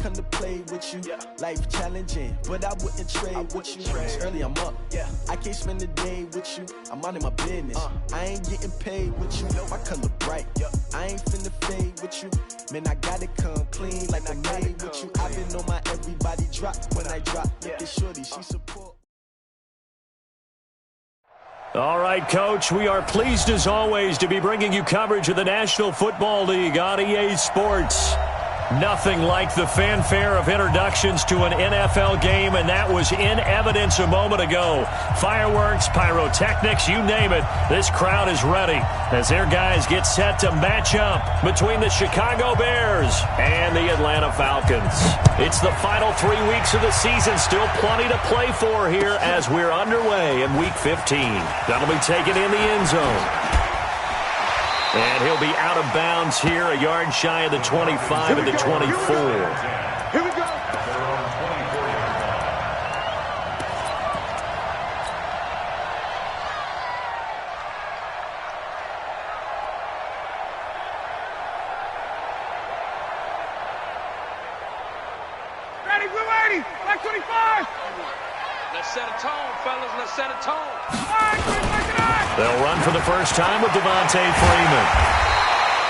come to play with you. Life challenging, but I wouldn't trade with you. It's early, I'm up. I can't spend the day with you. I'm minding my business. I ain't getting paid with you. My color bright. I ain't finna fade with you. Man, I gotta come clean like I made with you. I've been on my everybody drop when I drop. Look at shorty, she support. All right, Coach, we are pleased as always to be bringing you coverage of the National Football League on EA Sports. Nothing like the fanfare of introductions to an NFL game, and that was in evidence a moment ago. Fireworks, pyrotechnics, you name it. This crowd is ready as their guys get set to match up between the Chicago Bears and the Atlanta Falcons. It's the final 3 weeks of the season. Still plenty to play for here as we're underway in Week 15. That'll be taken in the end zone. And he'll be out of bounds here, a yard shy of the 25 and the 24. Here we go. Ready, blue 80, black 25. Let's set a tone, fellas. Let's set a tone. All right, they'll run for the first time with Devontae Freeman.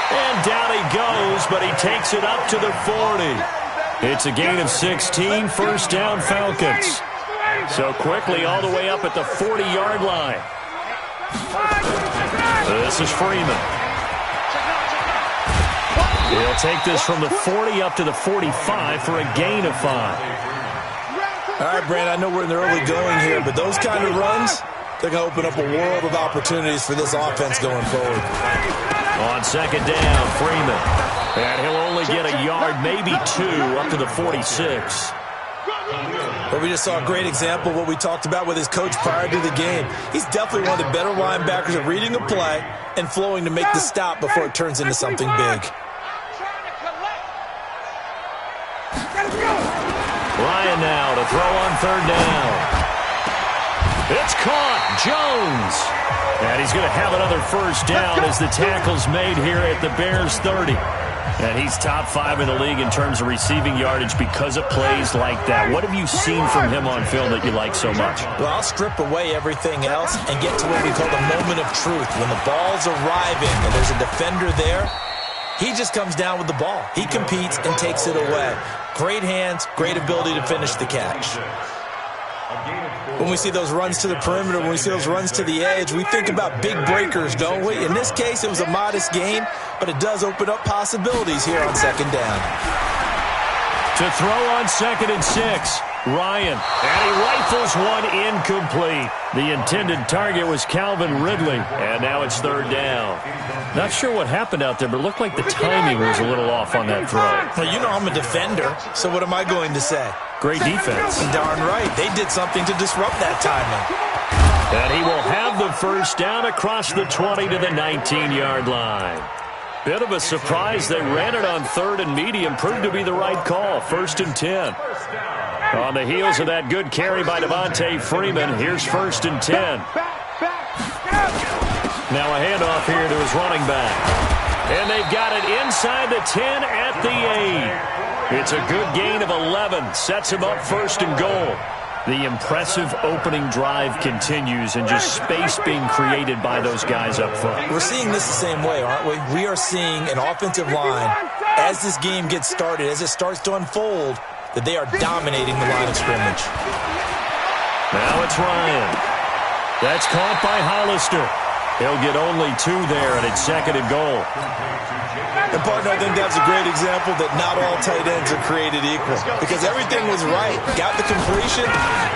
And down he goes, but he takes it up to the 40. It's a gain of 16, first down Falcons. So quickly all the way up at the 40-yard line. This is Freeman. He'll take this from the 40 up to the 45 for a gain of 5. All right, Brand, I know we're in the early going here, but those kind of runs, they're going to open up a world of opportunities for this offense going forward. On second down, Freeman. And he'll only get a yard, maybe 2, up to the 46. But we just saw a great example of what we talked about with his coach prior to the game. He's definitely one of the better linebackers at reading a play and flowing to make the stop before it turns into something big. Ryan now to throw on third down. It's caught. Jones. And he's going to have another first down as the tackle's made here at the Bears 30. And he's top 5 in the league in terms of receiving yardage because of plays like that. What have you seen from him on film that you like so much? Well, I'll strip away everything else and get to what we call the moment of truth. When the ball's arriving and there's a defender there, he just comes down with the ball. He competes and takes it away. Great hands, great ability to finish the catch. When we see those runs to the perimeter, when we see those runs to the edge, we think about big breakers, don't we? In this case, it was a modest gain, but it does open up possibilities here on second down. To throw on 2nd and 6, Ryan. And he rifles one incomplete. The intended target was Calvin Ridley, and now it's third down. Not sure what happened out there, but it looked like the timing was a little off on that throw. Well, you know I'm a defender, so what am I going to say? Great defense. Darn right. They did something to disrupt that timing. And he will have the first down across the 20 to the 19-yard line. Bit of a surprise. They ran it on 3rd and medium. Proved to be the right call. 1st and 10. On the heels of that good carry by Devontae Freeman, here's 1st and 10. Now a handoff here to his running back. And they've got it inside the 10 at the 8. It's a good gain of 11. Sets him up 1st and goal. The impressive opening drive continues and just space being created by those guys up front. We're seeing this the same way, aren't we? We are seeing an offensive line, as this game gets started, as it starts to unfold, that they are dominating the line of scrimmage. Now it's Ryan. That's caught by Hollister. He'll get only 2 there, and it's 2nd and goal. And, partner, I think that's a great example that not all tight ends are created equal. Because everything was right. Got the completion,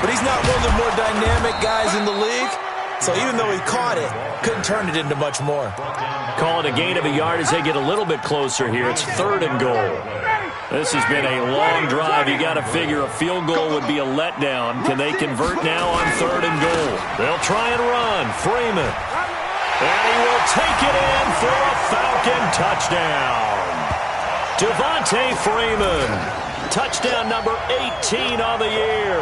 but he's not one of the more dynamic guys in the league. So even though he caught it, couldn't turn it into much more. Call it a gain of a yard as they get a little bit closer here. It's 3rd and goal. This has been a long drive. You got to figure a field goal would be a letdown. Can they convert now on 3rd and goal? They'll try and run. Freeman. And he will take it in for a Falcon touchdown. Devontae Freeman. Touchdown number 18 on the year.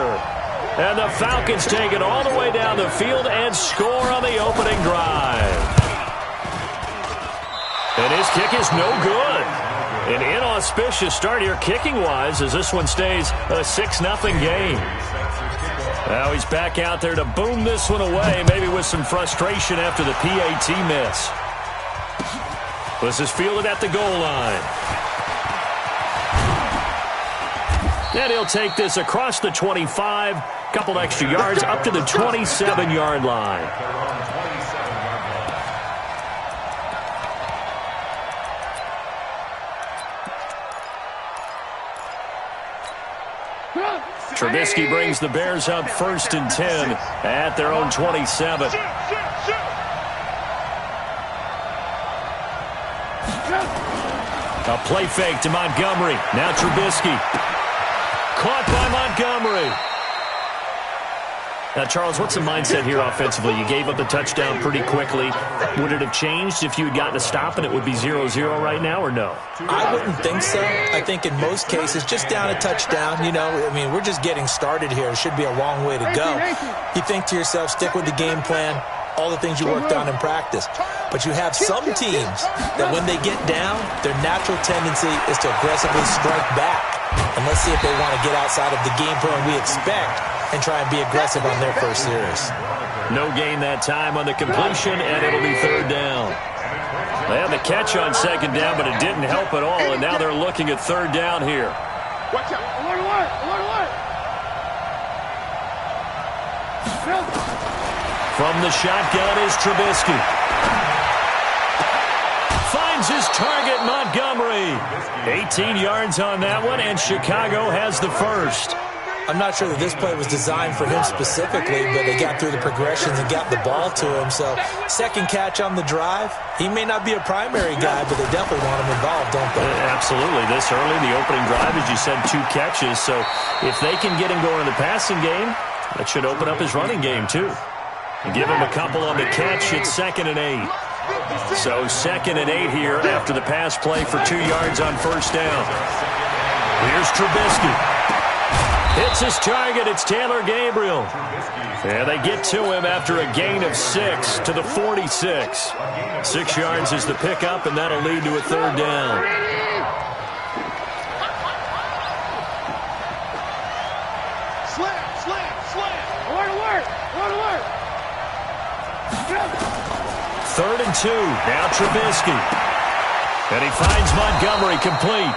And the Falcons take it all the way down the field and score on the opening drive. And his kick is no good. An inauspicious start here kicking-wise as this one stays a 6-0 game. Now he's back out there to boom this one away, maybe with some frustration after the PAT miss. This is fielded at the goal line. And he'll take this across the 25, couple extra yards up to the 27-yard line. Trubisky brings the Bears up 1st and 10 at their own 27. A play fake to Montgomery. Now Trubisky. Caught by Montgomery. Now, Charles, what's the mindset here offensively? You gave up the touchdown pretty quickly. Would it have changed if you had gotten a stop and it would be 0-0 right now, or no? I wouldn't think so. I think in most cases, just down a touchdown, we're just getting started here. It should be a long way to go. You think to yourself, stick with the game plan, all the things you worked on in practice. But you have some teams that when they get down, their natural tendency is to aggressively strike back. And let's see if they want to get outside of the game plan we expect and try and be aggressive on their first series. No gain that time on the completion, and it'll be 3rd down. They had the catch on 2nd down, but it didn't help at all, and now they're looking at 3rd down here. Watch out. Alert. From the shotgun is Trubisky. Finds his target, Montgomery. 18 yards on that one, and Chicago has the first. I'm not sure that this play was designed for him specifically, but they got through the progressions and got the ball to him. So, second catch on the drive. He may not be a primary guy, but they definitely want him involved, don't they? Absolutely. This early, the opening drive, as you said, 2 catches. So, if they can get him going in the passing game, that should open up his running game, too. And give him a couple on the catch. It's 2nd and 8. So, 2nd and 8 here after the pass play for 2 yards on 1st down. Here's Trubisky. Hits his target. It's Taylor Gabriel. And they get to him after a gain of 6 to the 46. 6 yards is the pickup, and that'll lead to a 3rd down. Slam. Alert. 3rd and 2. Now Trubisky. And he finds Montgomery complete.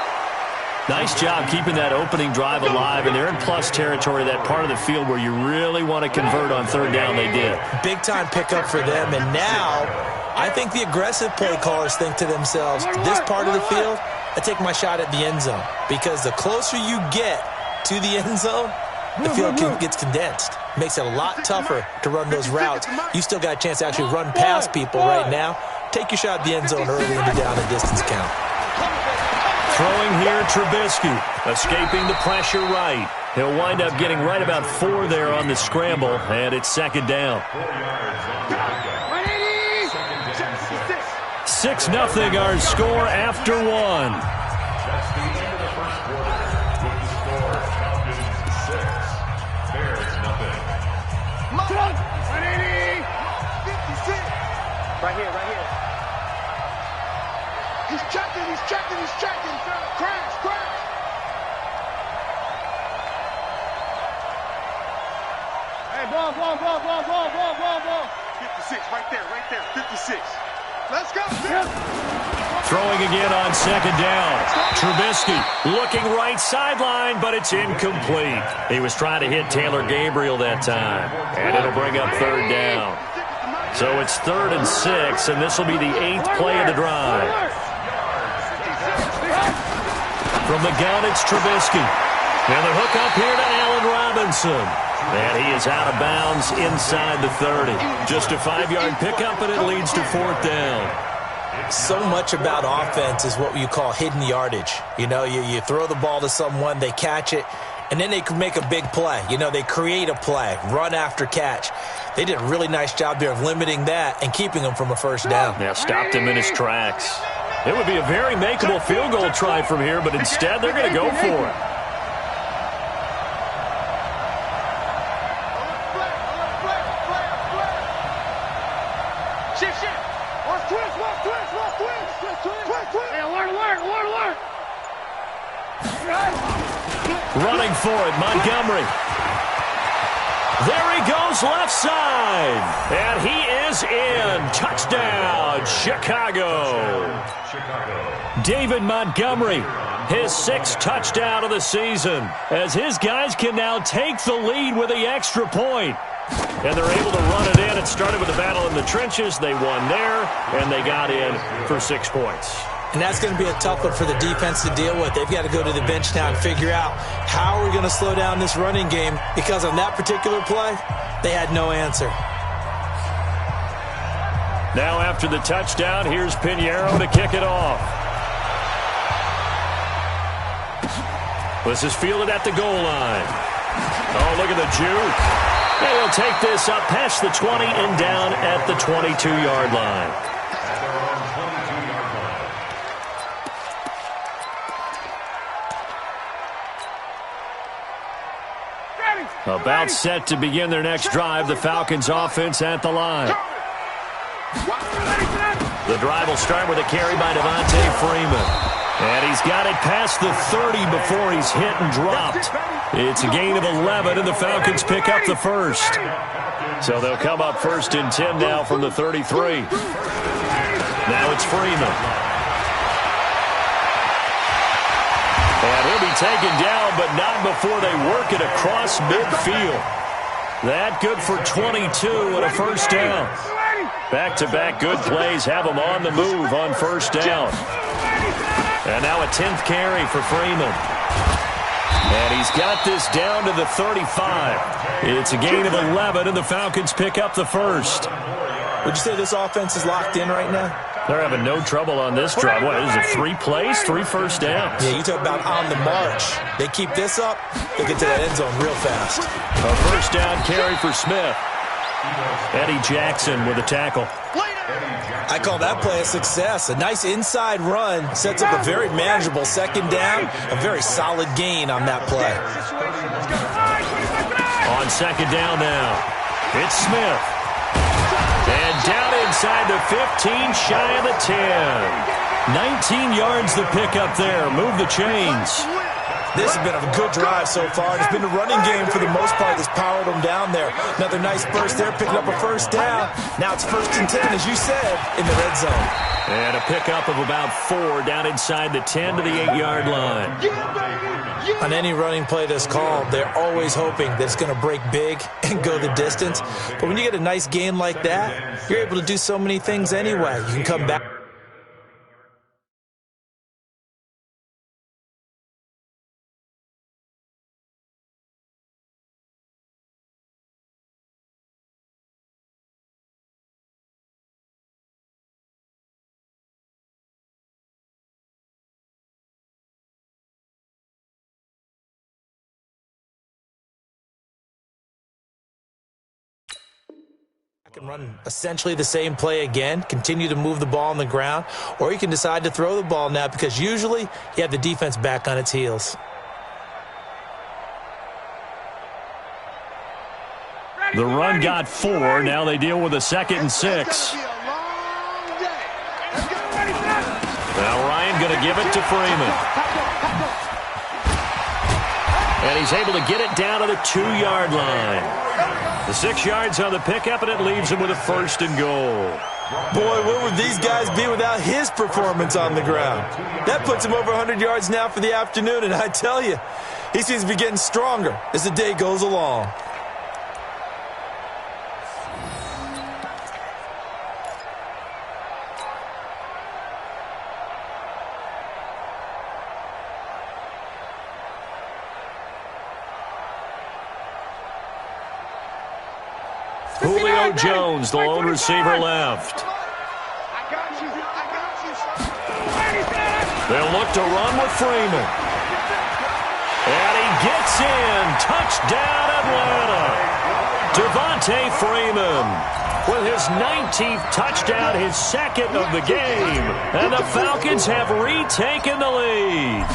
Nice job keeping that opening drive alive, and they're in plus territory, that part of the field where you really want to convert on 3rd down. They did. Big-time pickup for them, and now I think the aggressive play callers think to themselves, this part of the field, I take my shot at the end zone, because the closer you get to the end zone, the field gets condensed. Makes it a lot tougher to run those routes. You still got a chance to actually run past people right now. Take your shot at the end zone early in the down and distance count. Throwing here, Trubisky, escaping the pressure right. He'll wind up getting right about 4 there on the scramble, and it's 2nd down. 6-0 our score after 1. Right here. He's checking. Crash. Hey, ball. 56, right there. 56. Let's go. Throwing again on 2nd down. Trubisky looking right sideline, but it's incomplete. He was trying to hit Taylor Gabriel that time, and it'll bring up 3rd down. So it's 3rd and 6, and this will be the 8th play of the drive. From the gun, it's Trubisky. And the hook up here to Allen Robinson. And he is out of bounds inside the 30. Just a 5-yard pickup, and it leads to 4th down. So much about offense is what you call hidden yardage. You throw the ball to someone, they catch it, and then they can make a big play. They create a play, run after catch. They did a really nice job there of limiting that and keeping him from a 1st down. Yeah, stopped him in his tracks. It would be a very makeable field goal try from here, but instead they're going to go for it. Shift. Watch twist. Hey, alert. Running for it, Montgomery. There he goes left side. And he is in. Touchdown, Chicago. David Montgomery, his 6th touchdown of the season, as his guys can now take the lead with the extra point. And they're able to run it in. It started with a battle in the trenches. They won there, and they got in for 6 points. And that's going to be a tough one for the defense to deal with. They've got to go to the bench now and figure out how are we going to slow down this running game, because on that particular play, they had no answer. Now after the touchdown, here's Pinheiro to kick it off. This is fielded at the goal line. Oh, look at the juke. And he'll take this up past the 20 and down at the 22-yard line. About set to begin their next drive, the Falcons offense at the line. The drive will start with a carry by Devontae Freeman. And he's got it past the 30 before he's hit and dropped. It's a gain of 11, and the Falcons pick up the first. So they'll come up 1st and 10 now from the 33. Now it's Freeman. And he'll be taken down, but not before they work it across midfield. That good for 22 and a first down. Back-to-back good plays have them on the move on first down. And now a 10th carry for Freeman. And he's got this down to the 35. It's a gain of 11, and the Falcons pick up the first. Would you say this offense is locked in right now? They're having no trouble on this drive. What is it, 3 plays, 3 first downs? Yeah, you talk about on the march. They keep this up, they get to that end zone real fast. A first down carry for Smith. Eddie Jackson with a tackle. I call that play a success. A nice inside run sets up a very manageable second down. A very solid gain on that play. On second down now, it's Smith. And down inside the 15, shy of the 10. 19 yards the pickup there. Move the chains. This has been a good drive so far. It's been a running game for the most part that's powered them down there. Another nice burst there, picking up a first down. Now it's 1st and 10, as you said, in the red zone. And a pickup of about 4 down inside the 10 to the 8-yard line. On any running play that's called, they're always hoping that it's going to break big and go the distance. But when you get a nice gain like that, you're able to do so many things anyway. You can come back. Can run essentially the same play again, continue to move the ball on the ground, or you can decide to throw the ball now, because usually you have the defense back on its heels. The run got 4. Now they deal with a 2nd and 6. Now Ryan going to give it to Freeman. And he's able to get it down to the 2-yard line. The 6 yards on the pickup, and it leaves him with a 1st and goal. Boy, where would these guys be without his performance on the ground? That puts him over 100 yards now for the afternoon, and I tell you, he seems to be getting stronger as the day goes along. Julio Jones, the lone receiver left. They'll look to run with Freeman. And he gets in. Touchdown, Atlanta. Devontae Freeman with his 19th touchdown, his 2nd of the game. And the Falcons have retaken the lead.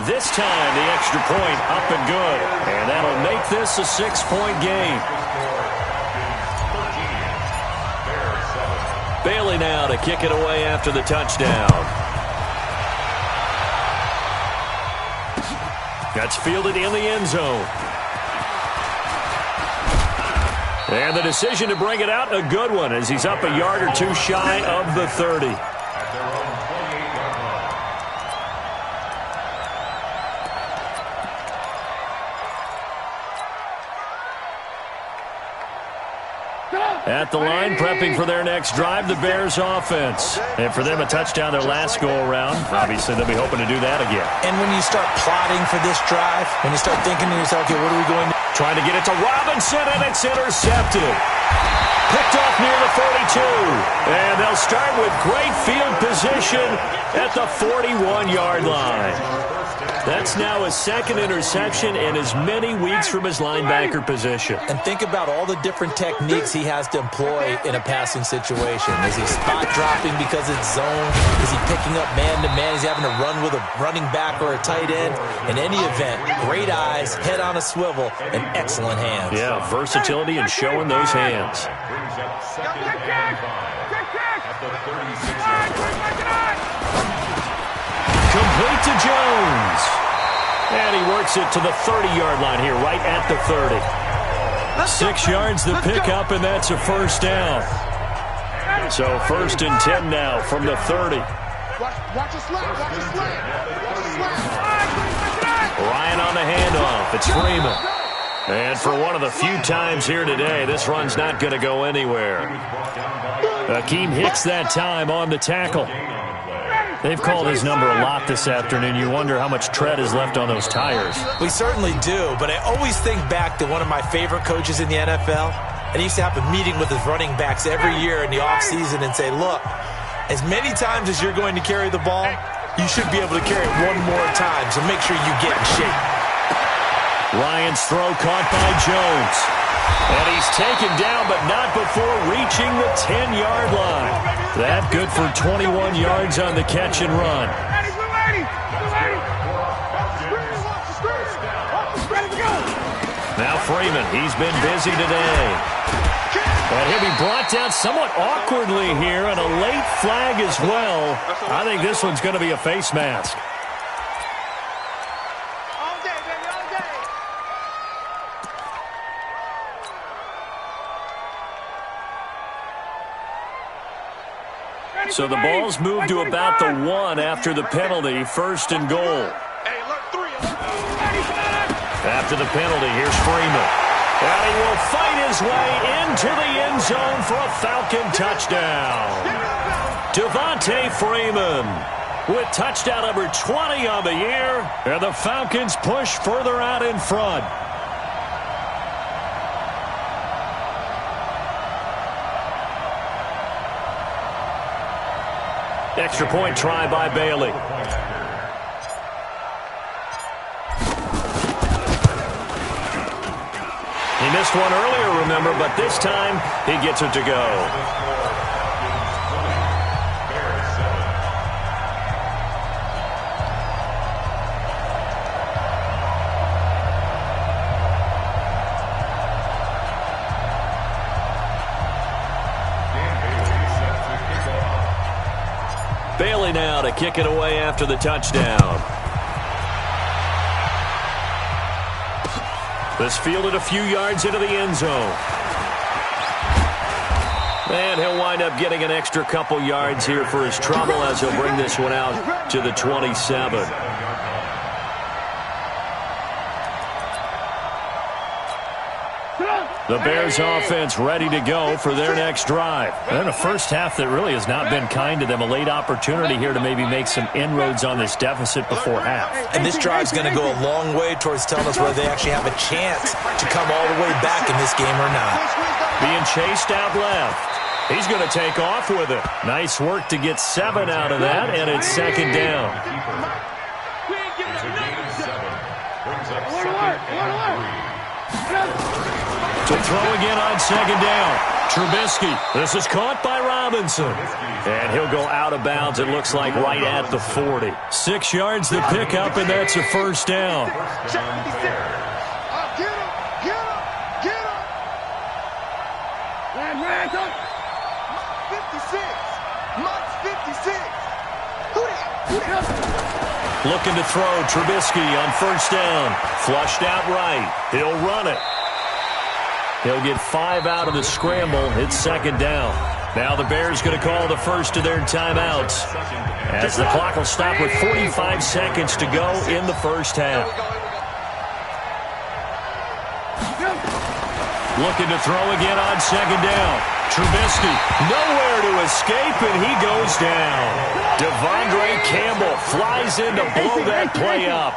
This time, the extra point up and good. And that'll make this a 6-point game. Bailey now to kick it away after the touchdown. That's fielded in the end zone. And the decision to bring it out, a good one, as he's up a yard or two shy of the 30. At the line, prepping for their next drive, the Bears offense. And for them, a touchdown their last go-around. Obviously, they'll be hoping to do that again. And when you start plotting for this drive, when you start thinking to yourself, okay, what are we going to do? Trying to get it to Robinson, and it's intercepted. Picked off near the 42. And they'll start with great field position at the 41-yard line. That's now his second interception in as many weeks from his linebacker position. And think about all the different techniques he has to employ in a passing situation. Is he spot dropping because it's zone? Is he picking up man-to-man? Is he having to run with a running back or a tight end? In any event, great eyes, head on a swivel, and excellent hands. Yeah, versatility and showing those hands. Complete to Jones. And he works it to the 30-yard line here, right at the 30. 6 yards the pickup, and that's a first down. So 1st and 10 now from the 30. Ryan on the handoff. It's Freeman. And for one of the few times here today, this run's not going to go anywhere. Akeem Hicks that time on the tackle. They've called his number a lot this afternoon. You wonder how much tread is left on those tires. We certainly do, but I always think back to one of my favorite coaches in the NFL. And he used to have a meeting with his running backs every year in the offseason and say, look, as many times as you're going to carry the ball, you should be able to carry it one more time, so make sure you get in shape. Ryan's throw caught by Jones. And he's taken down, but not before reaching the 10-yard line. That good for 21 yards on the catch and run. Now Freeman, he's been busy today. And he'll be brought down somewhat awkwardly here, and a late flag as well. I think this one's going to be a face mask. So the ball's moved to about the 1 after the penalty, 1st and goal. After the penalty, here's Freeman. And he will fight his way into the end zone for a Falcon touchdown. Devontae Freeman with touchdown number 20 on the year. And the Falcons push further out in front. Extra point try by Bailey. He missed one earlier, remember, but this time he gets it to go. Bailey now to kick it away after the touchdown. This fielded a few yards into the end zone. And he'll wind up getting an extra couple yards here for his trouble as he'll bring this one out to the 27. The Bears offense ready to go for their next drive. And a first half that really has not been kind to them. A late opportunity here to maybe make some inroads on this deficit before half. And this drive's going to go a long way towards telling us whether they actually have a chance to come all the way back in this game or not. Being chased out left. He's going to take off with it. Nice work to get 7 out of that, and it's 2nd down. To throw again on 2nd down. Trubisky. This is caught by Robinson. And he'll go out of bounds, it looks like, right at the 40. 6 yards the pickup, and that's a first down. Looking to throw. Trubisky on first down. Flushed out right. He'll run it. He'll get 5 out of the scramble. It's second down. Now the Bears going to call the first of their timeouts, as the clock will stop with 45 seconds to go in the first half. Looking to throw again on second down. Trubisky nowhere to escape, and he goes down. Devondre Campbell flies in to blow that play up.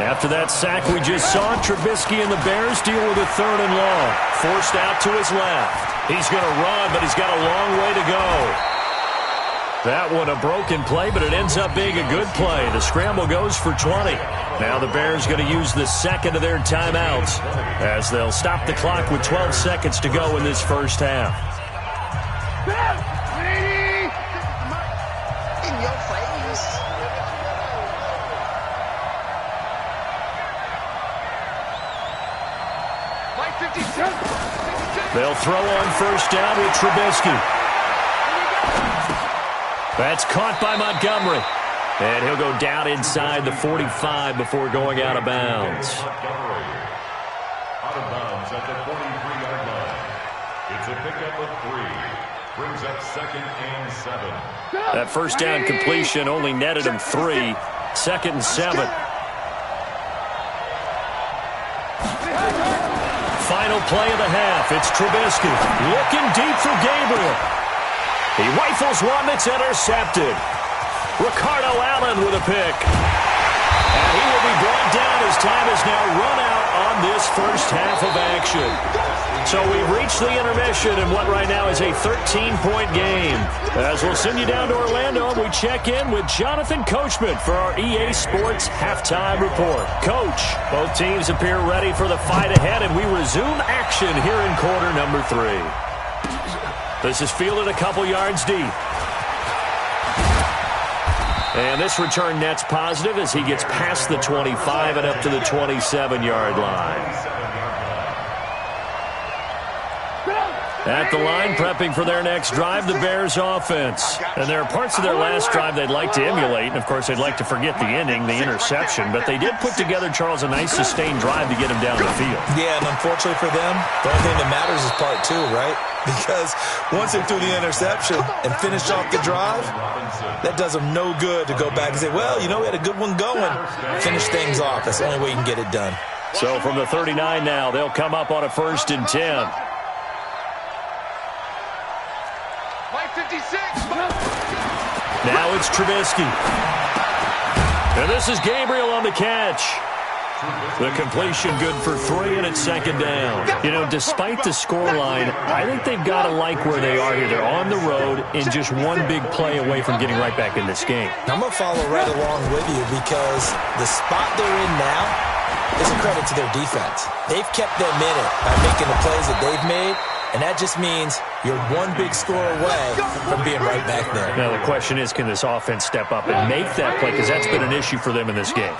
After that sack we just saw, Trubisky and the Bears deal with a 3rd and long. Forced out to his left. He's going to run, but he's got a long way to go. That one a broken play, but it ends up being a good play. The scramble goes for 20. Now the Bears going to use the second of their timeouts, as they'll stop the clock with 12 seconds to go in this first half. In your face. They'll throw on first down with Trubisky. That's caught by Montgomery. And he'll go down inside the 45 before going out of bounds. Out of bounds at the 43-yard line. It's a pickup of 3. Brings up 2nd and 7. That first down completion only netted him 3. 2nd and 7. Final play of the half. It's Trubisky looking deep for Gabriel. He rifles one that's intercepted. Ricardo Allen with a pick. And he will be brought down as time has now run out on this first half of action. So we've reached the intermission in what right now is a 13-point game. As we'll send you down to Orlando, and we check in with Jonathan Coachman for our EA Sports Halftime Report. Coach, both teams appear ready for the fight ahead, and we resume action here in quarter number 3. This is fielded a couple yards deep. And this return net's positive as he gets past the 25 and up to the 27-yard line. At the line, prepping for their next drive, the Bears offense. And there are parts of their last drive they'd like to emulate. And, of course, they'd like to forget the ending, the interception. But they did put together, Charles, a nice sustained drive to get him down the field. Yeah, and unfortunately for them, the only thing that matters is part 2, right? Because once they threw the interception and finished off the drive, that does them no good to go back and say, well, you know, we had a good one going. Finish things off. That's the only way you can get it done. So from the 39 now, they'll come up on a 1st and 10. Now it's Trubisky. And this is Gabriel on the catch. The completion good for 3, and it's 2nd down. You know, despite the scoreline, I think they've got to like where they are here. They're on the road and just one big play away from getting right back in this game. I'm going to follow right along with you because the spot they're in now is a credit to their defense. They've kept them in it by making the plays that they've made, and that just means you're one big score away from being right back there. Now, the question is, can this offense step up and make that play? Because that's been an issue for them in this game.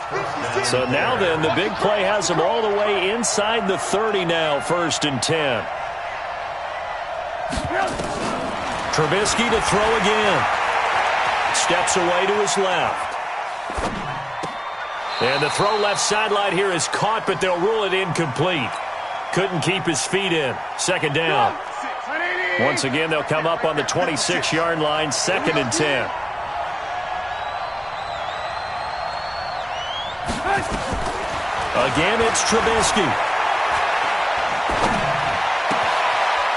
So now then, the big play has them all the way inside the 30 now, 1st and 10. Trubisky to throw again. Steps away to his left. And the throw left sideline here is caught, but they'll rule it incomplete. Couldn't keep his feet in. 2nd down. Once again, they'll come up on the 26-yard line, 2nd and 10. Again, it's Trubisky.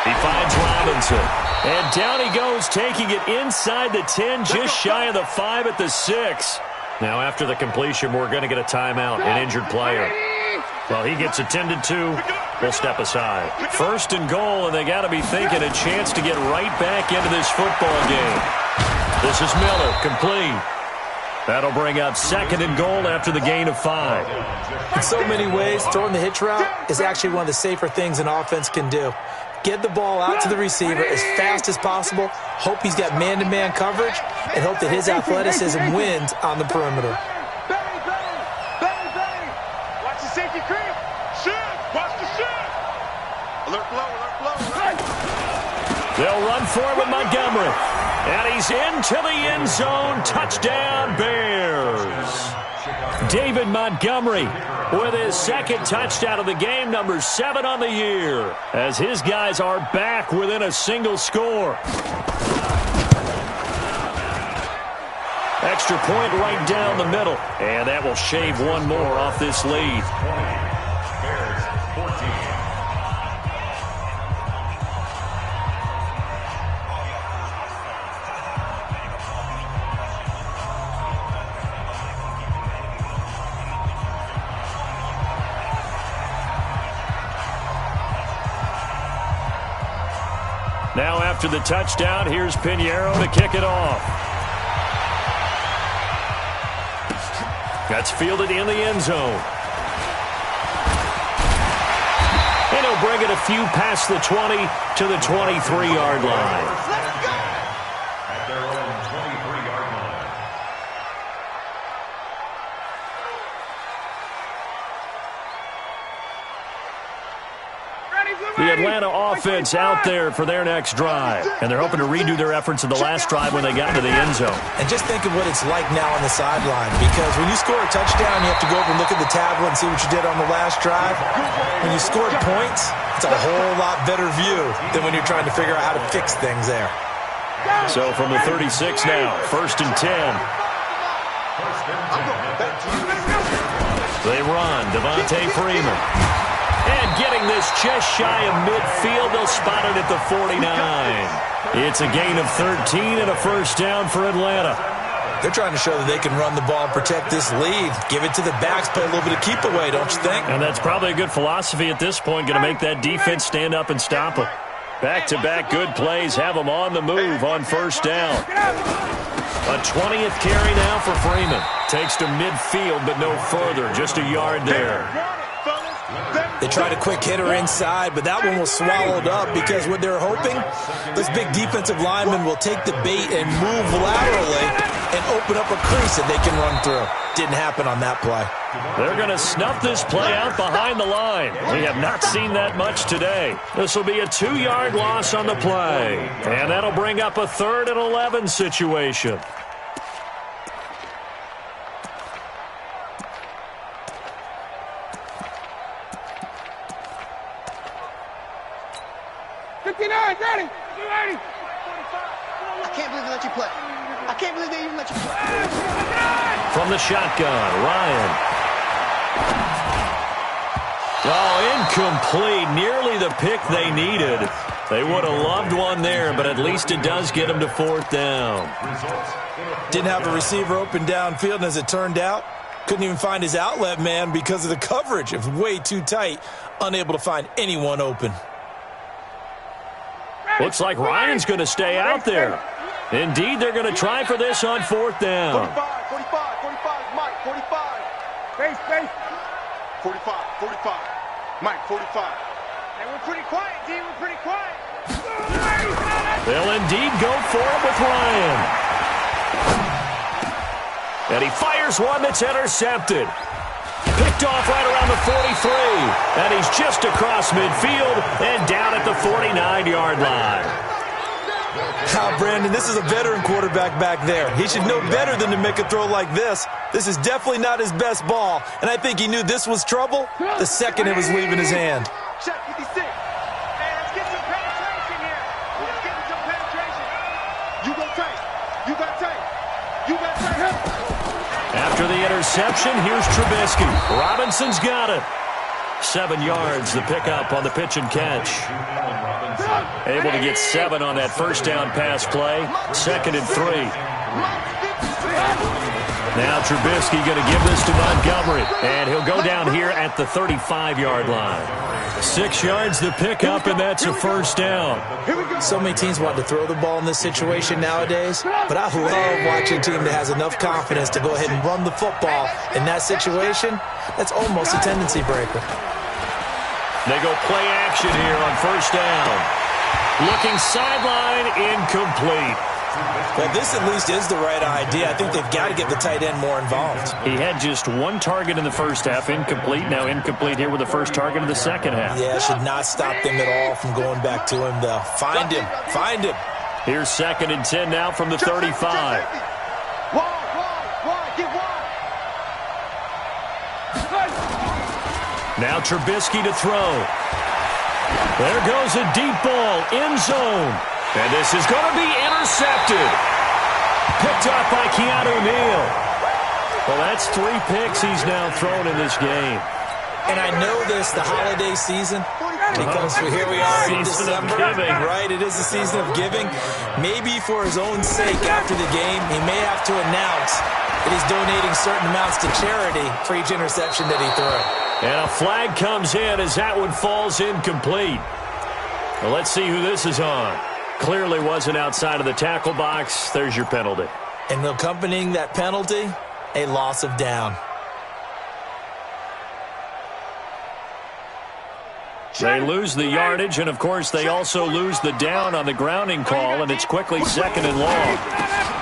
He finds Robinson. And down he goes, taking it inside the 10, just shy of the 5 at the 6. Now, after the completion, we're going to get a timeout, an injured player. Well, he gets attended to. We'll step aside. 1st and goal, and they got to be thinking a chance to get right back into this football game. This is Miller, complete. That'll bring up 2nd and goal after the gain of 5. In so many ways, throwing the hitch route is actually one of the safer things an offense can do. Get the ball out to the receiver as fast as possible, hope he's got man-to-man coverage, and hope that his athleticism wins on the perimeter. Watch the safety creep. Shoot. Watch the shoot. Alert blow, alert blow. They'll run for it with Montgomery. And he's into the end zone. Touchdown, Bears. David Montgomery with his second touchdown of the game, number 7 on the year, as his guys are back within a single score. Extra point right down the middle, and that will shave one more off this lead. Bears 14. Now after the touchdown, here's Pinheiro to kick it off. That's fielded in the end zone. And he'll bring it a few past the 20 to the 23-yard line. At their own 23-yard line. The Atlanta offense out there for their next drive. And they're hoping to redo their efforts in the last drive when they got to the end zone. And just think of what it's like now on the sideline, because when you score a touchdown, you have to go over and look at the tablet and see what you did on the last drive. When you scored points, it's a whole lot better view than when you're trying to figure out how to fix things there. So from the 36 now, 1st and 10. They run, Devontae Freeman. And getting this just shy of midfield, they'll spot it at the 49. It's a gain of 13 and a first down for Atlanta. They're trying to show that they can run the ball and protect this lead. Give it to the backs, play a little bit of keep away, don't you think? And that's probably a good philosophy at this point, going to make that defense stand up and stop them. Back-to-back good plays have them on the move on first down. A 20th carry now for Freeman. Takes to midfield, but no further, just a yard there. They tried a quick hitter inside, but that one was swallowed up because what they're hoping, this big defensive lineman will take the bait and move laterally and open up a crease that they can run through. Didn't happen on that play. They're going to snuff this play out behind the line. We have not seen that much today. This will be a 2-yard loss on the play. And that'll bring up a 3rd and 11 situation. Ready. I can't believe they let you play. I can't believe they even let you play. From the shotgun, Ryan. Oh, incomplete. Nearly the pick they needed. They would have loved one there, but at least it does get them to 4th down. Didn't have a receiver open downfield, and as it turned out, couldn't even find his outlet man because of the coverage. It was way too tight, unable to find anyone open. Looks like Ryan's going to stay out there. Indeed, they're going to try for this on 4th down. 45, Mike, 45. Space. 45, Mike, 45. Hey, we're pretty quiet, D. We're pretty quiet. They'll indeed go for it with Ryan. And he fires one that's intercepted. Picked off right around the 43. And he's just across midfield and down at the 49-yard line. Now, Brandon, this is a veteran quarterback back there. He should know better than to make a throw like this. This is definitely not his best ball, and I think he knew this was trouble the second it was leaving his hand. Check 56. Hey, let's get some penetration here. Let's get some penetration. You go tight. You got tight. After the interception, here's Trubisky. Robinson's got it. 7 yards, the pickup on the pitch and catch. Able to get 7 on that first down pass play. 2nd and 3. Now Trubisky going to give this to Montgomery. And he'll go down here at the 35-yard line. 6 yards, the pickup, and that's a first down. So many teams want to throw the ball in this situation nowadays, but I love watching a team that has enough confidence to go ahead and run the football in that situation. That's almost a tendency breaker. They go play action here on first down. Looking sideline, incomplete. Well, this at least is the right idea. I think they've got to get the tight end more involved. He had just 1 target in the first half, incomplete. Now incomplete here with the first target of the second half. Yeah, should not stop them at all from going back to him, though. Find him. Here's 2nd and 10 now from the 35. Wide, get wide. Now Trubisky to throw. There goes a deep ball, end zone. And this is going to be intercepted. Picked up by Keanu Neal. Well, that's 3 picks he's now thrown in this game. And I know this, the holiday season, because here we are in December, right? It is the season of giving. Maybe for his own sake after the game, he may have to announce that he's donating certain amounts to charity for each interception that he threw. And a flag comes in as that one falls incomplete. Well, let's see who this is on. Clearly wasn't outside of the tackle box. There's your penalty. And accompanying that penalty, a loss of down. They lose the yardage, and, of course, they also lose the down on the grounding call, and it's quickly 2nd and long.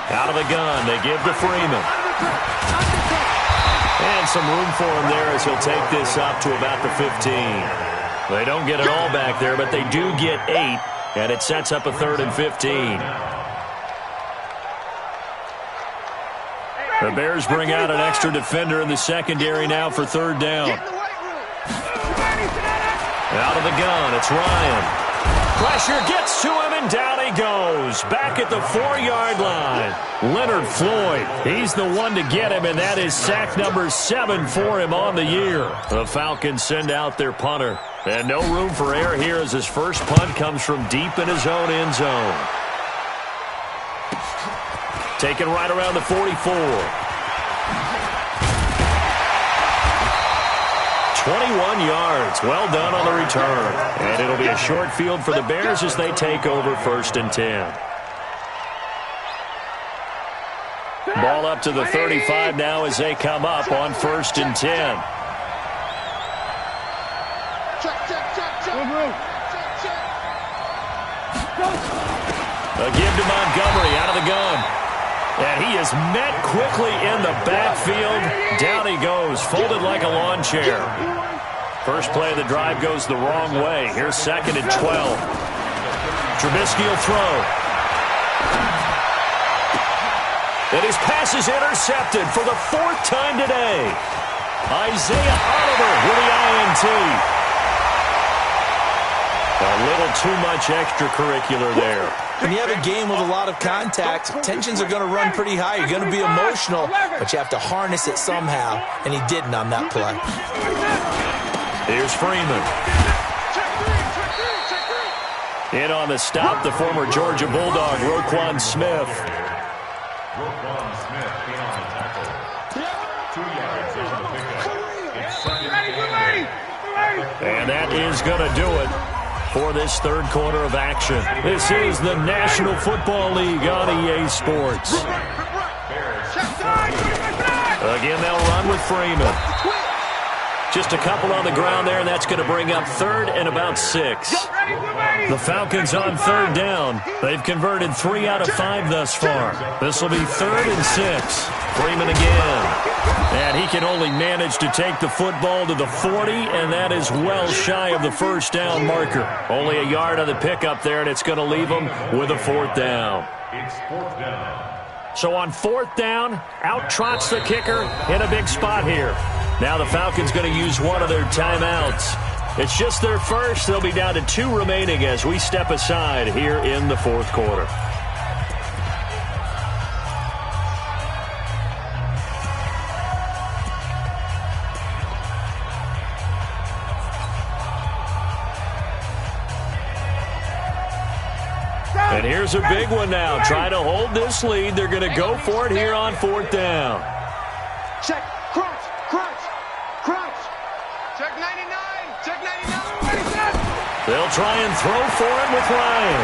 Out of the gun, they give to Freeman. And some room for him there as he'll take this up to about the 15. They don't get it all back there, but they do get 8, and it sets up a 3rd and 15. The Bears bring out an extra defender in the secondary now for 3rd down. Out of the gun, it's Ryan. Pressure gets to him, and down he goes. Back at the 4-yard line. Leonard Floyd, he's the one to get him, and that is sack number 7 for him on the year. The Falcons send out their punter. And no room for error here as his first punt comes from deep in his own end zone. Taken right around the 44. 21 yards. Well done on the return. And it'll be a short field for the Bears as they take over 1st and 10. Ball up to the 35 now as they come up on 1st and 10. A give to Montgomery out of the gun. And he is met quickly in the backfield. Down he goes, folded like a lawn chair. First play of the drive goes the wrong way. Here's 2nd and 12. Trubisky will throw. And his pass is intercepted for the 4th time today. Isaiah Oliver with the INT. A little too much extracurricular there. When you have a game with a lot of contact, tensions are going to run pretty high. You're going to be emotional, but you have to harness it somehow, and he didn't on that play. Here's Freeman. In on the stop, the former Georgia Bulldog, Roquan Smith. Roquan Smith in on the tackle. 2 yards on the pickup. It's 2nd and that is going to do it for this 3rd quarter of action. This is the National Football League on EA Sports. Again, they'll run with Freeman. Just a couple on the ground there, and that's going to bring up 3rd and about 6. The Falcons on 3rd down. They've converted 3 out of 5 thus far. This will be 3rd and 6. Freeman again. And he can only manage to take the football to the 40, and that is well shy of the 1st down marker. Only a yard on the pickup there, and it's going to leave him with a 4th down. It's 4th down. So on 4th down, out trots the kicker in a big spot here. Now the Falcons going to use one of their timeouts. It's just their first. They'll be down to 2 remaining as we step aside here in the 4th quarter. And here's a big one now. Trying to hold this lead. They're going to go for it here on 4th down. Check. Crunch. Check 99. Check 99. They'll try and throw for it with Ryan.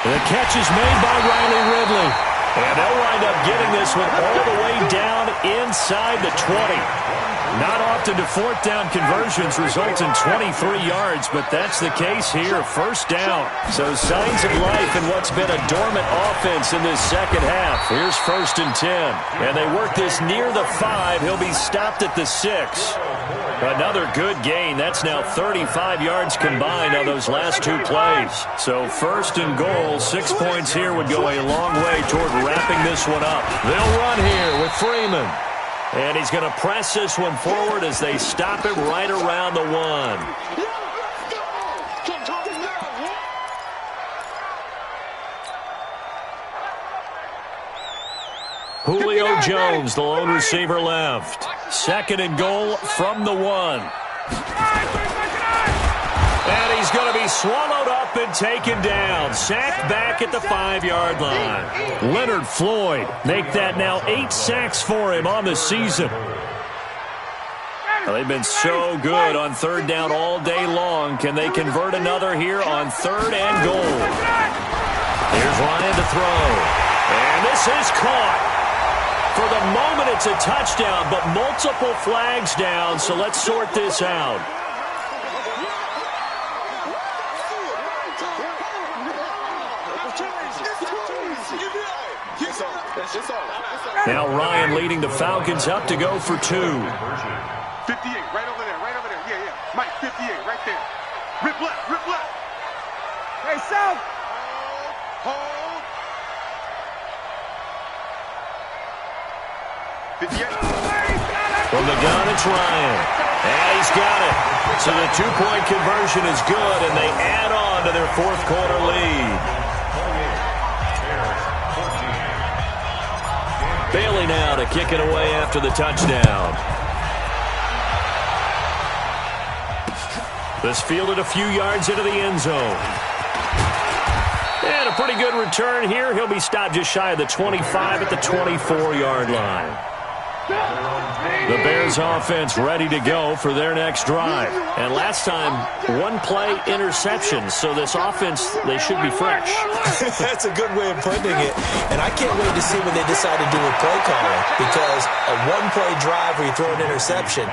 The catch is made by Riley Ridley. And they'll wind up getting this one all the way down inside the 20. Not often do 4th down conversions result in 23 yards, but that's the case here. 1st down. So signs of life in what's been a dormant offense in this 2nd half. Here's 1st and 10. And they work this near the 5. He'll be stopped at the 6. Another good gain. That's now 35 yards combined on those last 2 plays. So 1st and goal, 6 points here would go a long way toward wrapping this one up. They'll run here with Freeman. And he's going to press this one forward as they stop him right around the 1. Julio Jones, the lone receiver left. 2nd and goal from the 1. And he's going to be swallowed up and taken down. Sacked back at the 5-yard line. Leonard Floyd make that now 8 sacks for him on the season. Well, they've been so good on 3rd down all day long. Can they convert another here on 3rd and goal? Here's Ryan to throw. And this is caught. For the moment, it's a touchdown, but multiple flags down, so let's sort this out. Now Ryan leading the Falcons up to go for 2. 58, right over there, right over there. Yeah. Mike, 58, right there. Rip left. Hey, South. Hold. 58. From the gun, it's Ryan. And he's got it. So the 2-point conversion is good, and they add on to their 4th quarter lead. Bailey now to kick it away after the touchdown. This fielded a few yards into the end zone. And a pretty good return here. He'll be stopped just shy of the 25 at the 24-yard line. The Bears offense ready to go for their next drive. And last time, 1-play interception. So this offense, they should be fresh. That's a good way of putting it. And I can't wait to see what they decide to do with play calling. Because a 1-play drive where you throw an interception,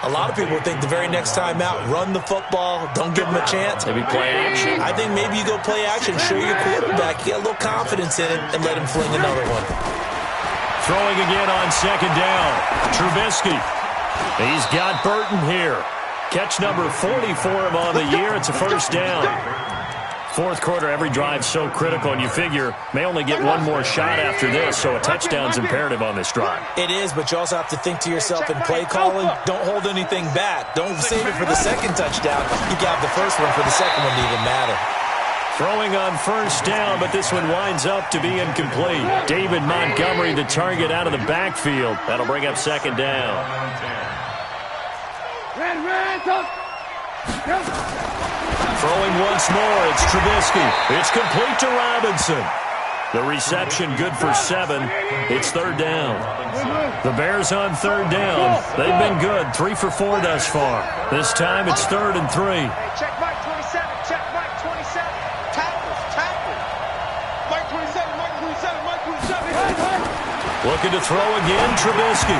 a lot of people think the very next time out, run the football, don't give them a chance. Maybe play action. I think maybe you go play action, show your quarterback, get a little confidence in it, and let him fling another one. Throwing again on 2nd down. Trubisky. He's got Burton here. Catch number 40 for him on the year. It's a 1st down. 4th quarter, every drive so critical, and you figure may only get one more shot after this, so a touchdown's imperative on this drive. It is, but you also have to think to yourself in play calling, don't hold anything back. Don't save it for the 2nd touchdown. You got the 1st one for the 2nd one to even matter. Throwing on 1st down, but this one winds up to be incomplete. David Montgomery, the target out of the backfield. That'll bring up 2nd down. Throwing once more, it's Trubisky. It's complete to Robinson. The reception good for 7. It's 3rd down. The Bears on 3rd down. They've been good, 3 for 4 thus far. This time it's 3rd and 3. Check Mike 27, check Mike 27. Tackles. Mike 27. Looking to throw again, Trubisky.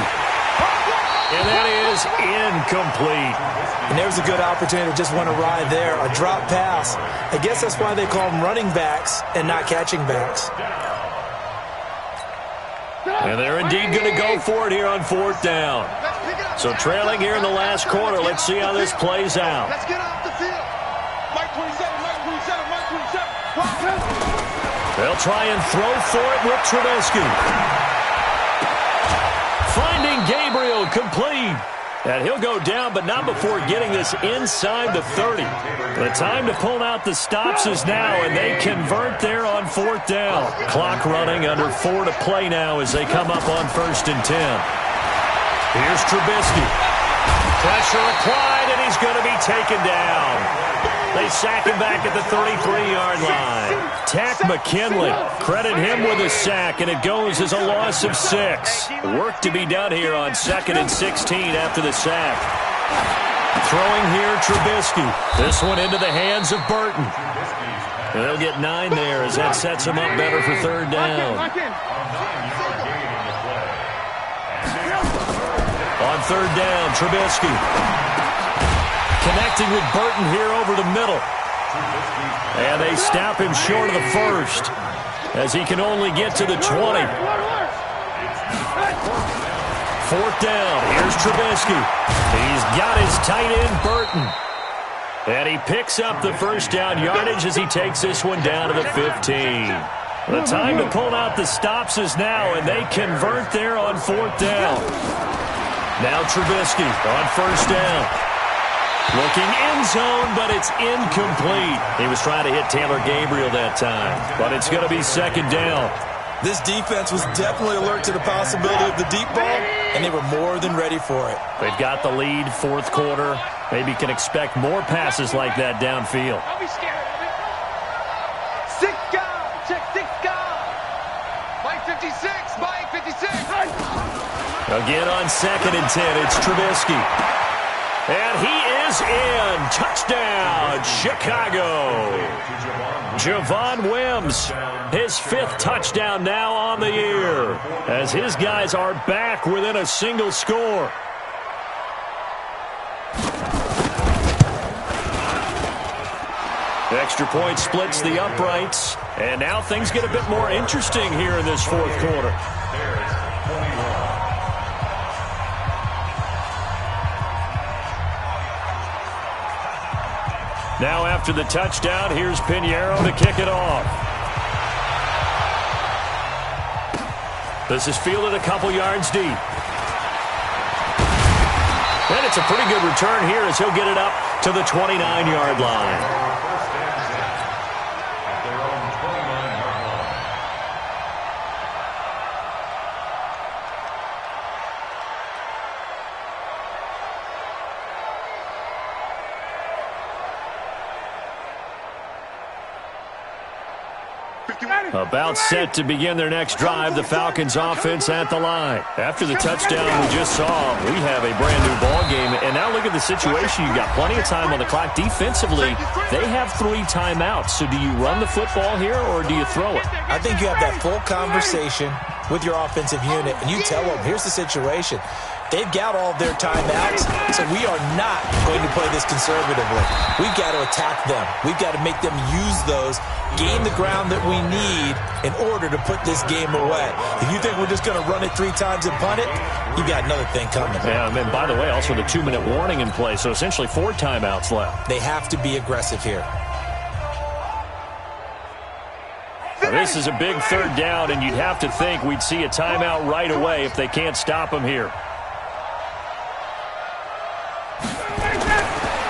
And that is incomplete. And there's a good opportunity to just want to ride there. A drop pass. I guess that's why they call them running backs and not catching backs. And they're indeed going to go for it here on 4th down. So trailing here in the last quarter. Let's see how this plays out. Let's get off the field. Mike 27. They'll try and throw for it with Trubisky. Finding Gabriel, complete. And he'll go down, but not before getting this inside the 30. The time to pull out the stops is now, and they convert there on 4th down. Clock running, under 4 to play now as they come up on 1st and 10. Here's Trubisky. Pressure applied, and he's going to be taken down. They sack him back at the 33-yard line. Tack McKinley, credit him with a sack, and it goes as a loss of 6. Work to be done here on 2nd and 16 after the sack. Throwing here, Trubisky. This one into the hands of Burton. And they'll get 9 there as that sets him up better for 3rd down. On 3rd down, Trubisky. Connecting with Burton here over the middle. And they stop him short of the 1st as he can only get to the 20. 4th down. Here's Trubisky. He's got his tight end, Burton. And he picks up the 1st down yardage as he takes this one down to the 15. The time to pull out the stops is now, and they convert there on 4th down. Now Trubisky on first down. Looking end zone, but it's incomplete. He was trying to hit Taylor Gabriel that time, but it's going to be second down. This defense was definitely alert to the possibility of the deep ball, and they were more than ready for it. They've got the lead, fourth quarter. Maybe can expect more passes like that downfield. Don't be scared of it. 6 guard. Check 6 guard. Mike 56. Mike 56. Again on 2nd and 10, it's Trubisky. And he is in. Touchdown, Chicago. Javon Wims, his 5th touchdown now on the year, as his guys are back within a single score. Extra point splits the uprights, and now things get a bit more interesting here in this fourth quarter. Now after the touchdown, here's Pinheiro to kick it off. This is fielded a couple yards deep. And it's a pretty good return here as he'll get it up to the 29-yard line. About set to begin their next drive, the Falcons offense at the line. After the touchdown we just saw, we have a brand new ball game. And now look at the situation. You've got plenty of time on the clock. Defensively, they have 3 timeouts. So do you run the football here or do you throw it? I think you have that full conversation with your offensive unit, and you tell them, here's the situation. They've got all of their timeouts, so we are not going to play this conservatively. We've got to attack them. We've got to make them use those, gain the ground that we need in order to put this game away. If you think we're just going to run it 3 times and punt it, you got another thing coming. Yeah, and by the way, also the 2-minute warning in play, so essentially 4 timeouts left. They have to be aggressive here. Now, this is a big 3rd down, and you'd have to think we'd see a timeout right away if they can't stop them here.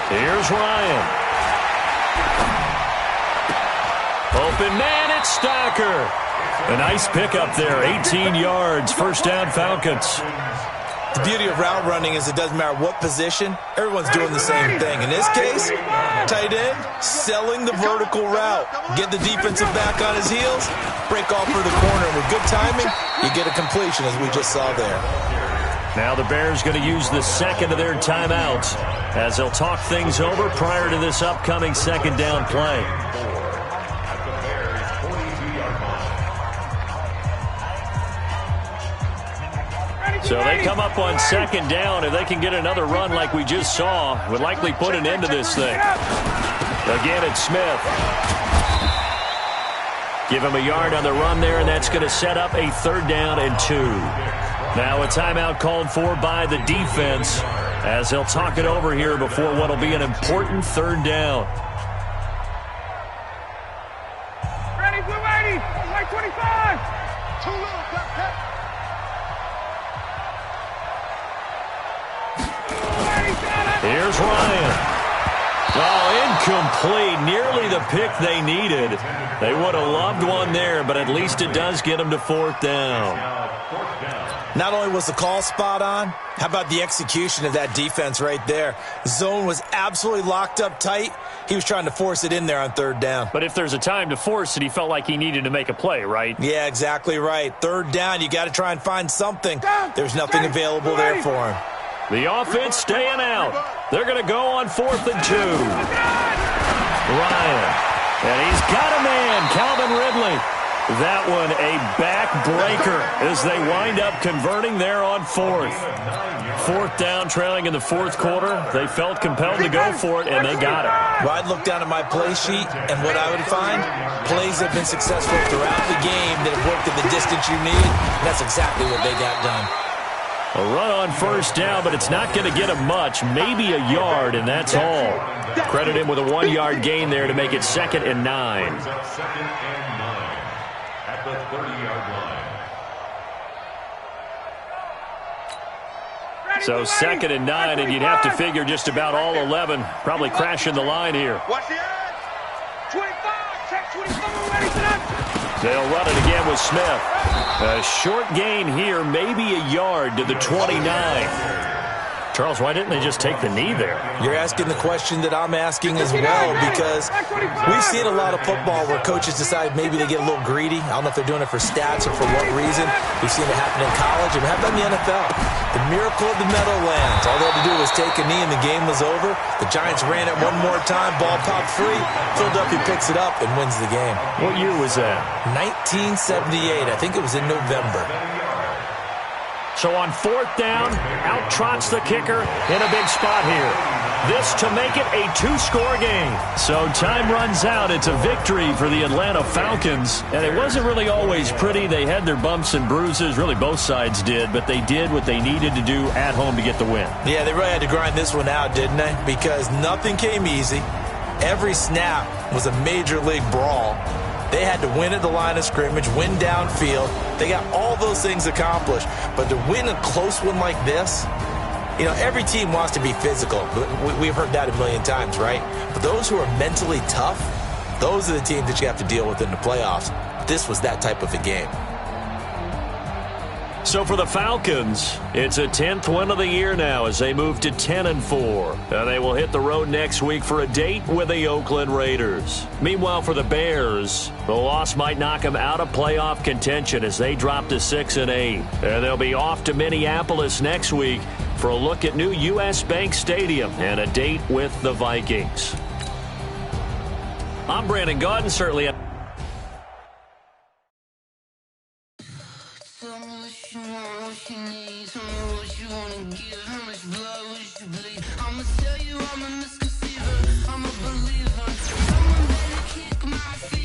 Here's Ryan. Open man, it's Stocker. A nice pickup there, 18 yards, first down Falcons. The beauty of route running is it doesn't matter what position, everyone's doing the same thing. In this case, tight end, selling the vertical route. Get the defensive back on his heels, break off for the corner. With good timing, you get a completion as we just saw there. Now the Bears going to use the 2nd of their timeouts as they'll talk things over prior to this upcoming 2nd down play. So they come up on 2nd down. If they can get another run like we just saw, would likely put an end to this thing. Again, it's Smith. Give him a yard on the run there, and that's going to set up a 3rd down and 2. Now a timeout called for by the defense as they'll talk it over here before what will be an important 3rd down. Ready, blue 80, white 25. Too little, cut. Here's Ryan. Oh, incomplete. Nearly the pick they needed. They would have loved one there, but at least it does get them to 4th down. Not only was the call spot on, how about the execution of that defense right there? Zone was absolutely locked up tight. He was trying to force it in there on 3rd down. But if there's a time to force it, he felt like he needed to make a play, right? Yeah, exactly right. 3rd down, you got to try and find something. There's nothing available there for him. The offense staying out. They're going to go on 4th and 2. Ryan. And he's got a man, Calvin Ridley. That one a backbreaker as they wind up converting there on 4th. 4th down, trailing in the 4th quarter. They felt compelled to go for it, and they got it. Well, I'd look down at my play sheet, and what I would find, plays have been successful throughout the game that have worked at the distance you need, and that's exactly what they got done. A run on 1st down, but it's not going to get him much. Maybe a yard, and that's all. Credit him with a 1-yard gain there to make it 2nd and 9. 2nd and 9 at the 30-yard line. So 2nd and 9, and you'd have to figure just about all 11 probably crashing the line here. Watch the edge. 25, check 24, ready for that. They'll run it again with Smith. A short gain here, maybe a yard to the 29. Charles, why didn't they just take the knee there? You're asking the question that I'm asking as well, because we've seen a lot of football where coaches decide maybe they get a little greedy. I don't know if they're doing it for stats or for what reason. We've seen it happen in college, and we have done in the NFL. The miracle of the Meadowlands. All they had to do was take a knee, and the game was over. The Giants ran it one more time. Ball popped free. Philadelphia picks it up and wins the game. What year was that? 1978. I think it was in November. So on 4th down, out trots the kicker in a big spot here. This to make it a 2-score game. So time runs out. It's a victory for the Atlanta Falcons. And it wasn't really always pretty. They had their bumps and bruises. Really, both sides did. But they did what they needed to do at home to get the win. Yeah, they really had to grind this one out, didn't they? Because nothing came easy. Every snap was a major league brawl. They had to win at the line of scrimmage, win downfield. They got all those things accomplished. But to win a close one like this, you know, every team wants to be physical. We've heard that a million times, right? But those who are mentally tough, those are the teams that you have to deal with in the playoffs. This was that type of a game. So for the Falcons, it's a 10th win of the year now as they move to 10-4. And they will hit the road next week for a date with the Oakland Raiders. Meanwhile, for the Bears, the loss might knock them out of playoff contention as they drop to 6-8. And they'll be off to Minneapolis next week for a look at new U.S. Bank Stadium and a date with the Vikings. I'm Brandon Gaudin, certainly. I'ma tell you I'm a misconceiver, I'm a believer. Someone better kick my feet.